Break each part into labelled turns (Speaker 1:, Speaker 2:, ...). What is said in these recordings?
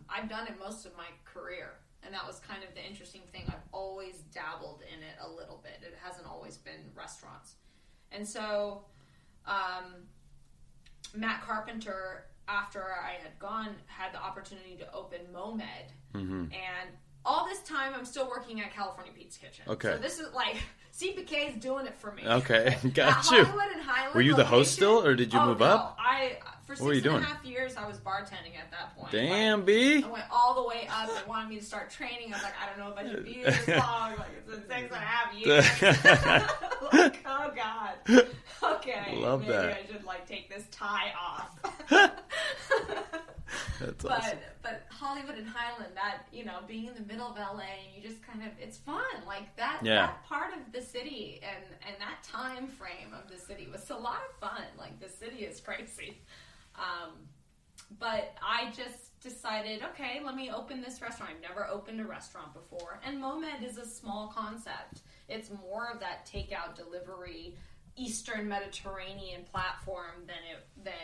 Speaker 1: I've done it most of my career. And that was kind of the interesting thing. I've always dabbled in it a little bit. It hasn't always been restaurants. And so, Matt Carpenter, after I had gone, had the opportunity to open Momed. Mm-hmm. And all this time, I'm still working at California Pizza Kitchen.
Speaker 2: Okay.
Speaker 1: So this is like, CPK is doing it for me.
Speaker 2: Okay, got you.
Speaker 1: Hollywood and Highland
Speaker 2: Were you the host still, or did you move up?
Speaker 1: For 6.5 years, I was bartending at that point.
Speaker 2: Damn, B.
Speaker 1: I went all the way up. They wanted me to start training. I was like, I don't know if I should be this long. Like, it's been 6.5 years. Like, oh, God. Okay.
Speaker 2: Love
Speaker 1: maybe
Speaker 2: that.
Speaker 1: I should, like, take this tie off.
Speaker 2: That's awesome.
Speaker 1: But Hollywood and Highland, that, you know, being in the middle of LA, and you just kind of, it's fun. Like, that part of the city and that time frame of the city was a lot of fun. Like, the city is crazy. But I just decided, okay, let me open this restaurant. I've never opened a restaurant before. And Momed is a small concept. It's more of that takeout delivery, Eastern Mediterranean platform than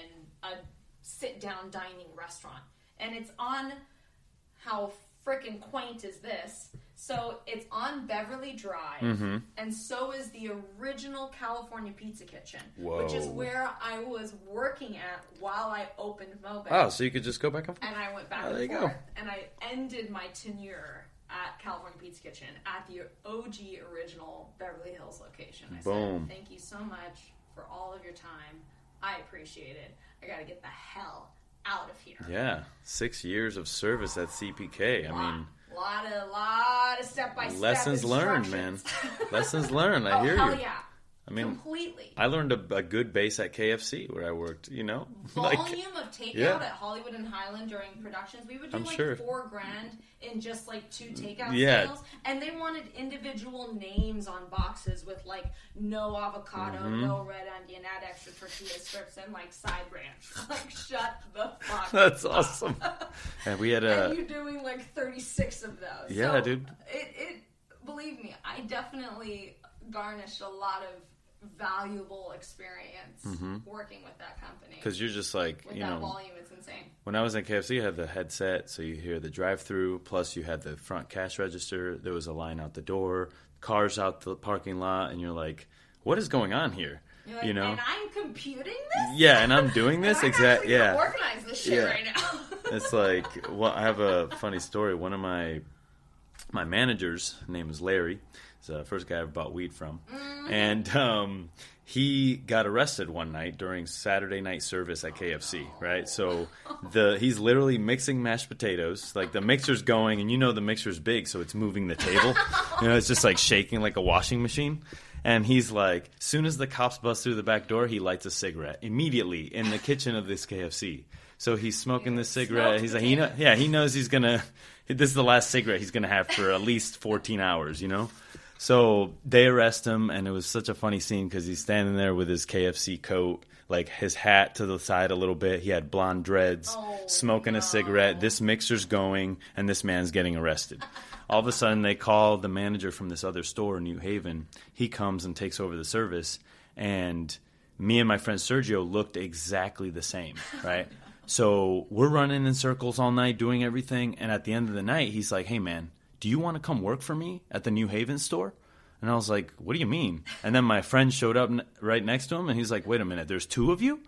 Speaker 1: a sit-down dining restaurant. And it's on, how freaking quaint is this? So it's on Beverly Drive, mm-hmm. and so is the original California Pizza Kitchen,
Speaker 2: Whoa.
Speaker 1: Which is where I was working at while I opened Momed.
Speaker 2: Oh, so you could just go back and forth?
Speaker 1: And I went back and forth. Go. And I ended my tenure at California Pizza Kitchen at the OG original Beverly Hills location. I
Speaker 2: Boom.
Speaker 1: said, thank you so much for all of your time. I appreciate it. I got to get the hell out of here.
Speaker 2: Yeah, 6 years of service at CPK. I mean,
Speaker 1: lot of step-by-step
Speaker 2: lessons learned, man. Lessons learned. I hear
Speaker 1: hell
Speaker 2: you.
Speaker 1: Yeah.
Speaker 2: I mean,
Speaker 1: completely.
Speaker 2: I learned a good base at KFC where I worked, you know.
Speaker 1: Volume of takeout at Hollywood and Highland during productions. We would do $4,000 in just like 2 takeout sales. And they wanted individual names on boxes with like no avocado, mm-hmm. no red onion, add extra tortilla strips, and like side ranch. Like, shut the fuck
Speaker 2: That's
Speaker 1: up.
Speaker 2: awesome. And we had
Speaker 1: and you doing like 36 of those.
Speaker 2: Yeah,
Speaker 1: so
Speaker 2: dude.
Speaker 1: It believe me, I definitely garnished a lot of valuable experience mm-hmm. working with that company.
Speaker 2: Because you're just like,
Speaker 1: with
Speaker 2: you
Speaker 1: that
Speaker 2: know,
Speaker 1: volume, it's insane.
Speaker 2: When I was in KFC, you had the headset, so you hear the drive-through, plus you had the front cash register. There was a line out the door, cars out the parking lot, and you're like, what is going on here?
Speaker 1: You're like,
Speaker 2: you know?
Speaker 1: And I'm computing this?
Speaker 2: Yeah, and I'm doing this? Exactly. Yeah.
Speaker 1: Organize this shit right now.
Speaker 2: It's like, well, I have a funny story. One of my managers, his name is Larry. He's the first guy I ever bought weed from. Mm-hmm. And he got arrested one night during Saturday night service at KFC, right? So he's literally mixing mashed potatoes. Like, the mixer's going, and you know the mixer's big, so it's moving the table. You know, it's just like shaking like a washing machine. And he's like, as soon as the cops bust through the back door, he lights a cigarette immediately in the kitchen of this KFC. So he's smoking this cigarette. He's like, he knows he's going to, this is the last cigarette he's going to have for at least 14 hours, you know? So they arrest him, and it was such a funny scene because he's standing there with his KFC coat, like his hat to the side a little bit. He had blonde dreads, smoking a cigarette. This mixer's going, and this man's getting arrested. All of a sudden, they call the manager from this other store in New Haven. He comes and takes over the service, and me and my friend Sergio looked exactly the same, right? So we're running in circles all night, doing everything, and at the end of the night, he's like, hey, man, do you want to come work for me at the New Haven store? And I was like, what do you mean? And then my friend showed up right next to him, and he's like, wait a minute, there's 2 of you?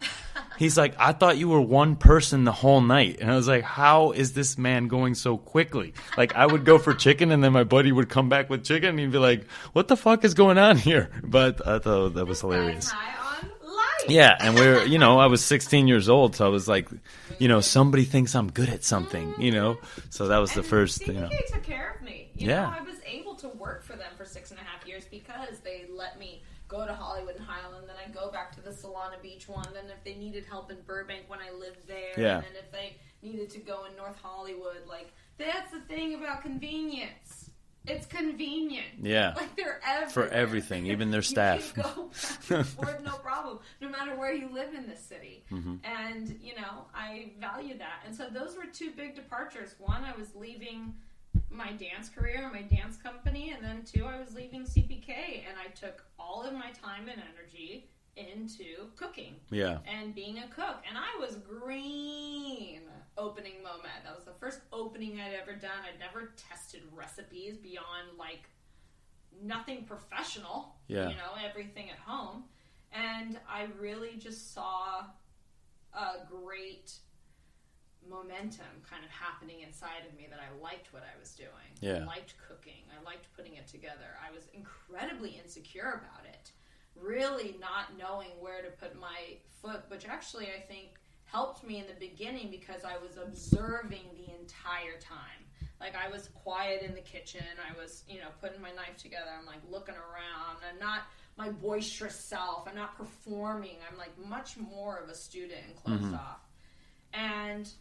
Speaker 2: He's like, I thought you were one person the whole night. And I was like, how is this man going so quickly? Like, I would go for chicken, and then my buddy would come back with chicken, and he'd be like, what the fuck is going on here? But I thought that was hilarious. Yeah, and I was 16 years old, so I was like, somebody thinks I'm good at something, So that was the first,
Speaker 1: CPK took care of me. I was able to work for them for 6.5 years because they let me go to Hollywood and Highland, then I go back to the Solana Beach one, then if they needed help in Burbank when I lived there, and then if they needed to go in North Hollywood, like, that's the thing about convenience. It's convenient.
Speaker 2: Yeah.
Speaker 1: Like, they're everywhere.
Speaker 2: For everything, even their staff.
Speaker 1: You can go back and forth, no problem, no matter where you live in this city. Mm-hmm. And, I value that. And so those were 2 big departures. One, I was leaving my dance career and my dance company, and then 2, I was leaving CPK, and I took all of my time and energy into cooking.
Speaker 2: Yeah.
Speaker 1: And being a cook. And I was green. opening Momed. That was the first opening I'd ever done. I'd never tested recipes beyond, like, nothing professional.
Speaker 2: Yeah.
Speaker 1: You know, everything at home. And I really just saw a great momentum kind of happening inside of me that I liked what I was doing.
Speaker 2: Yeah.
Speaker 1: I liked cooking. I liked putting it together. I was incredibly insecure about it. Really not knowing where to put my foot, which actually I think helped me in the beginning because I was observing the entire time. Like, I was quiet in the kitchen. I was, you know, putting my knife together. I'm, like, looking around. I'm not my boisterous self. I'm not performing. I'm, like, much more of a student and closed off. And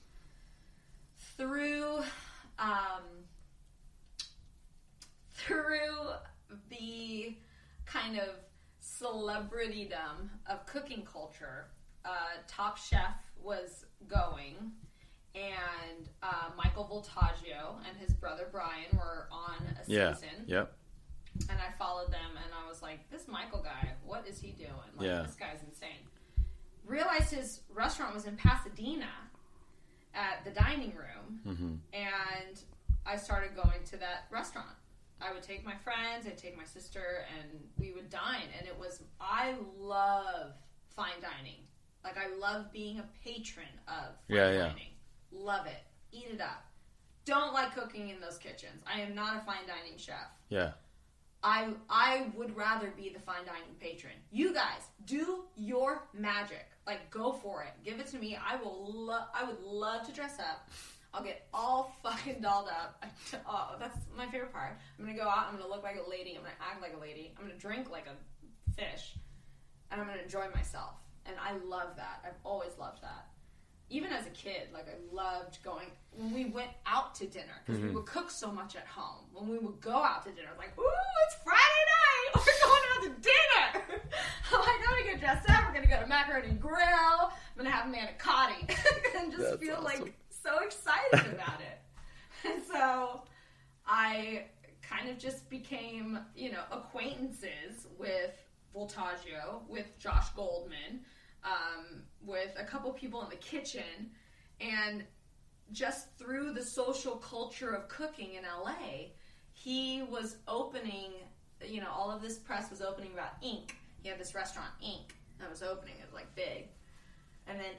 Speaker 1: through the kind of celebritydom of cooking culture, Top Chef was going, and Michael Voltaggio and his brother Brian were on a season.
Speaker 2: Yep.
Speaker 1: And I followed them, and I was like, this Michael guy, what is he doing? Like, this guy's insane. Realized his restaurant was in Pasadena at the dining room, and I started going to that restaurant. I would take my friends, I'd take my sister, and we would dine. And it was, I love fine dining. Like, I love being a patron of fine dining. Love it. Eat it up. Don't like cooking in those kitchens. I am not a fine dining chef.
Speaker 2: Yeah.
Speaker 1: I would rather be the fine dining patron. You guys, do your magic. Like, go for it. Give it to me. I would love to dress up. I'll get all fucking dolled up. Oh, that's my favorite part. I'm going to go out. I'm going to look like a lady. I'm going to act like a lady. I'm going to drink like a fish. And I'm going to enjoy myself. And I love that. I've always loved that. Even as a kid, like, I loved going, when we went out to dinner, because we would cook so much at home. When we would go out to dinner, like, ooh, it's Friday night, we're going out to dinner. I'm like, I'm going to get dressed up, we're going to go to Macaroni Grill, I'm going to have manicotti, and just feel awesome. Like, so excited about it. And so, I kind of just became, you know, acquaintances with Voltaggio, with Josh Goldman, with a couple people in the kitchen, and just through the social culture of cooking in LA, he was opening, you know, all of this press was opening about Ink. He had this restaurant, Ink, that was opening. It was, like, big. And then,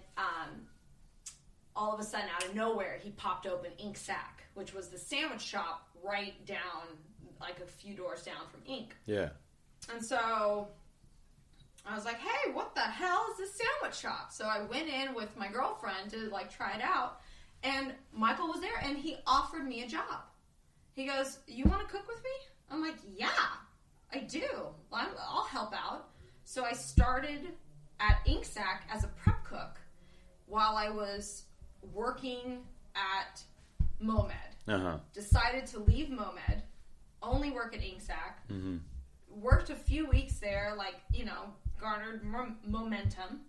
Speaker 1: all of a sudden, out of nowhere, he popped open Ink Sack, which was the sandwich shop right down, like, a few doors down from Ink.
Speaker 2: Yeah.
Speaker 1: And so I was like, hey, what the hell is this sandwich shop? So I went in with my girlfriend to, like, try it out. And Michael was there, and he offered me a job. He goes, you want to cook with me? I'm like, yeah, I do. I'll help out. So I started at Ink Sack as a prep cook while I was working at Momed. Decided to leave Momed, only work at Ink Sack. Worked a few weeks there, like, you know, garnered more momentum,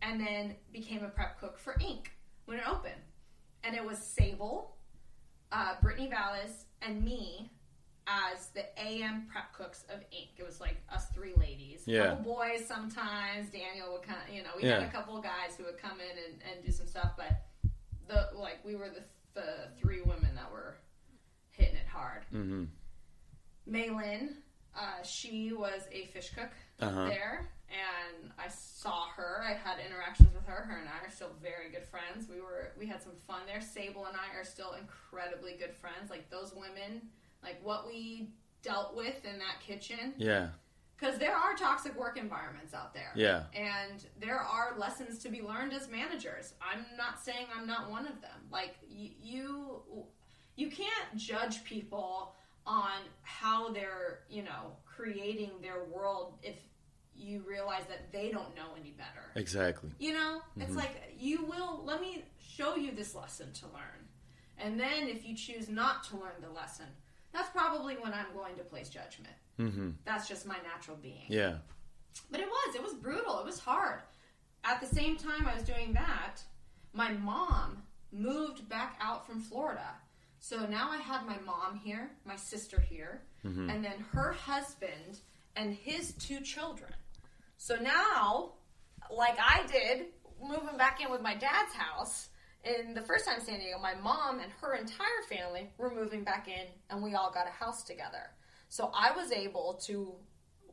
Speaker 1: and then became a prep cook for Ink when it opened. And it was Sable, Brittany Vallis, and me as the AM prep cooks of Ink. It was like us three ladies. A couple boys sometimes. Daniel would kind of, you know, we had a couple of guys who would come in and do some stuff, but we were the three women that were hitting it hard. Maylin, she was a fish cook there, and I saw her. I had interactions with her. Her and I are still very good friends. We had some fun there. Sable and I are still incredibly good friends. Like, those women, like, what we dealt with in that kitchen. Yeah. Because there are toxic work environments out there. Yeah. And there are lessons to be learned as managers. I'm not saying I'm not one of them. Like, you can't judge people on how they're, you know, creating their world if you realize that they don't know any better. Exactly. You know? It's like, let me show you this lesson to learn. And then if you choose not to learn the lesson, that's probably when I'm going to place judgment. That's just my natural being. Yeah. But it was brutal. It was hard. At the same time I was doing that, my mom moved back out from Florida. So now I had my mom here, my sister here, and then her husband and his two children. So now, like I did, moving back in with my dad's house, in the first time in San Diego, my mom and her entire family were moving back in, and we all got a house together. So I was able to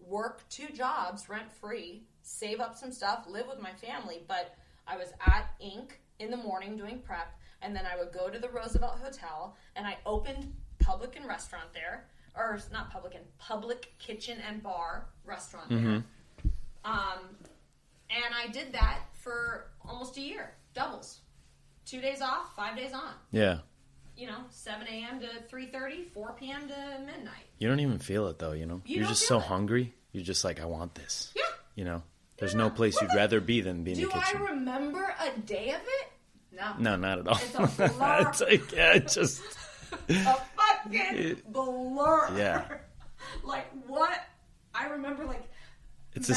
Speaker 1: work 2 jobs rent-free, save up some stuff, live with my family, but I was at Inc. in the morning doing prep, and then I would go to the Roosevelt Hotel, and I opened Public and Restaurant there, or not Public and Public Kitchen and Bar Restaurant there. And I did that for almost a year, doubles. 2 days off, 5 days on.
Speaker 2: Yeah.
Speaker 1: 7 a.m. to 3:30, 4 p.m. to midnight.
Speaker 2: You don't even feel it, though, You're just so hungry. You're just like, I want this.
Speaker 1: Yeah.
Speaker 2: There's no place you'd rather be than be in the kitchen.
Speaker 1: Do I remember a day of it? No.
Speaker 2: No, not at all.
Speaker 1: It's a blur.
Speaker 2: It's like, it's just...
Speaker 1: a fucking blur.
Speaker 2: Yeah.
Speaker 1: Like, what? I remember, like...
Speaker 2: It's a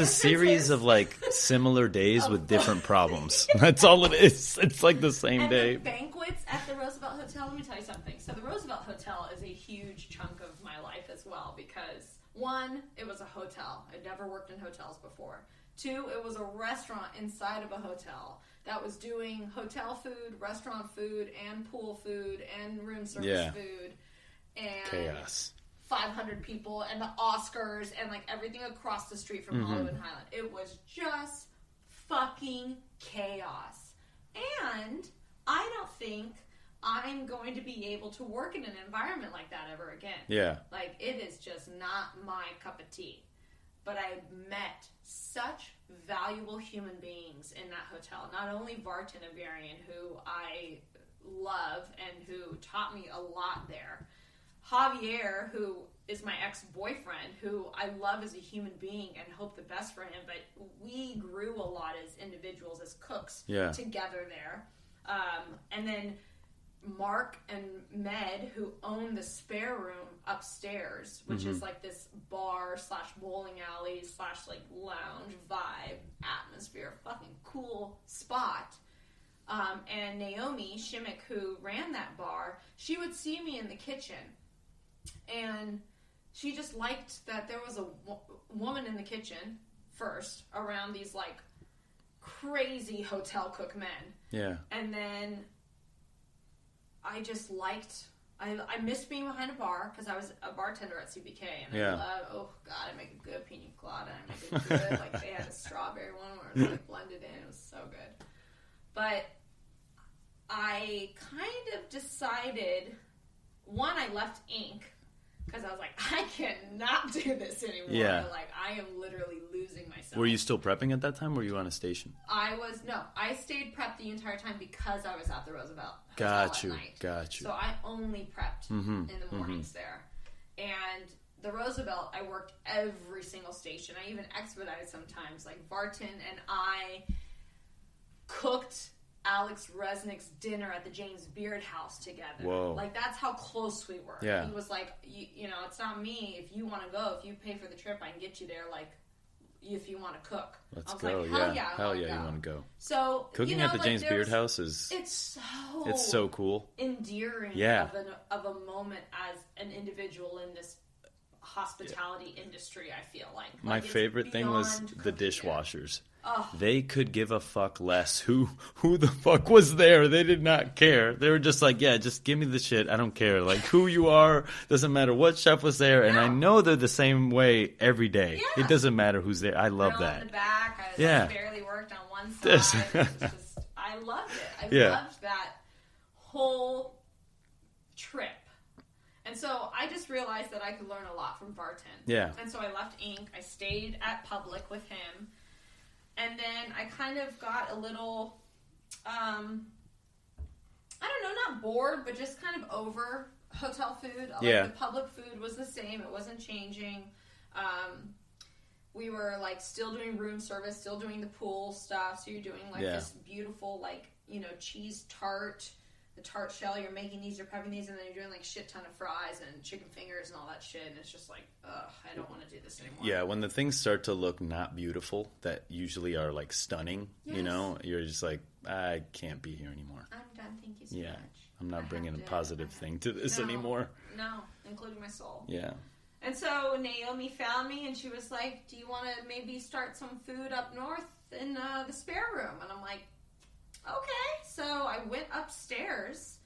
Speaker 2: series of similar days with different problems. That's all it is. It's like the same day.
Speaker 1: The banquets at the Roosevelt Hotel, let me tell you something. So the Roosevelt Hotel is a huge chunk of my life as well because, 1, it was a hotel. I'd never worked in hotels before. 2, it was a restaurant inside of a hotel that was doing hotel food, restaurant food, and pool food, and room service food. And
Speaker 2: chaos.
Speaker 1: 500 people and the Oscars and everything across the street from Hollywood and Highland. It was just fucking chaos. And I don't think I'm going to be able to work in an environment like that ever again.
Speaker 2: Yeah.
Speaker 1: It is just not my cup of tea. But I met such valuable human beings in that hotel. Not only Vartan Avarian, who I love and who taught me a lot there. Javier, who is my ex-boyfriend, who I love as a human being and hope the best for him, but we grew a lot as individuals, as cooks, together there. And then Mark and Med, who own the spare room upstairs, which is this bar / bowling alley / lounge vibe atmosphere, fucking cool spot. And Naomi Shimmick, who ran that bar, she would see me in the kitchen. And she just liked that there was a woman in the kitchen first around these crazy hotel cook men. Yeah. And then I just liked, I missed being behind a bar because I was a bartender at CBK and I love, I make a good pina colada. I make a good, they had a strawberry one where it was blended in. It was so good. But I kind of decided, one, I left Inc. because I was like, I cannot do this anymore. Yeah. I am literally losing myself.
Speaker 2: Were you still prepping at that time, or were you on a station?
Speaker 1: I stayed prepped the entire time because I was at the Roosevelt Hotel
Speaker 2: Got you.
Speaker 1: So I only prepped in the mornings there. And the Roosevelt, I worked every single station. I even expedited sometimes. Vartan and I cooked Alex Resnick's dinner at the James Beard house together.
Speaker 2: Whoa.
Speaker 1: That's how close we were.
Speaker 2: Yeah.
Speaker 1: He was like, you know, it's not me. If you want to go, if you pay for the trip, I can get you there, if you want to cook.
Speaker 2: Let's go. Hell yeah, you want to go.
Speaker 1: So,
Speaker 2: cooking at the James Beard house is...
Speaker 1: It's
Speaker 2: so cool.
Speaker 1: Endearing of a moment as an individual in this hospitality industry, I feel like.
Speaker 2: My favorite thing was the dishwashers. They could give a fuck less who the fuck was there. They did not care. They were just like, just give me the shit. I don't care. Who you are, doesn't matter what chef was there. And I know they're the same way every day. Yeah. It doesn't matter who's there. I love that.
Speaker 1: In the back, I barely worked on one side. I loved it. I loved that whole trip. And so I just realized that I could learn a lot from Vartan. Yeah. And so I left Inc. I stayed at Public with him. And then I kind of got a little, I don't know, not bored, but just kind of over hotel food. The Public food was the same. It wasn't changing. We were, still doing room service, still doing the pool stuff. So you're doing, this beautiful, cheese tart. The tart shell, you're making these, you're prepping these, and then you're doing shit ton of fries and chicken fingers and all that shit, and it's just I don't want to do this anymore. Yeah,
Speaker 2: when the things start to look not beautiful, that usually are stunning, you know, you're just I can't be here anymore.
Speaker 1: I'm done, thank you so much.
Speaker 2: I'm not bringing a positive thing to this anymore.
Speaker 1: No, including my soul.
Speaker 2: Yeah.
Speaker 1: And so Naomi found me, and she was like, do you want to maybe start some food up north in the spare room? And I'm like, Okay, so I went upstairs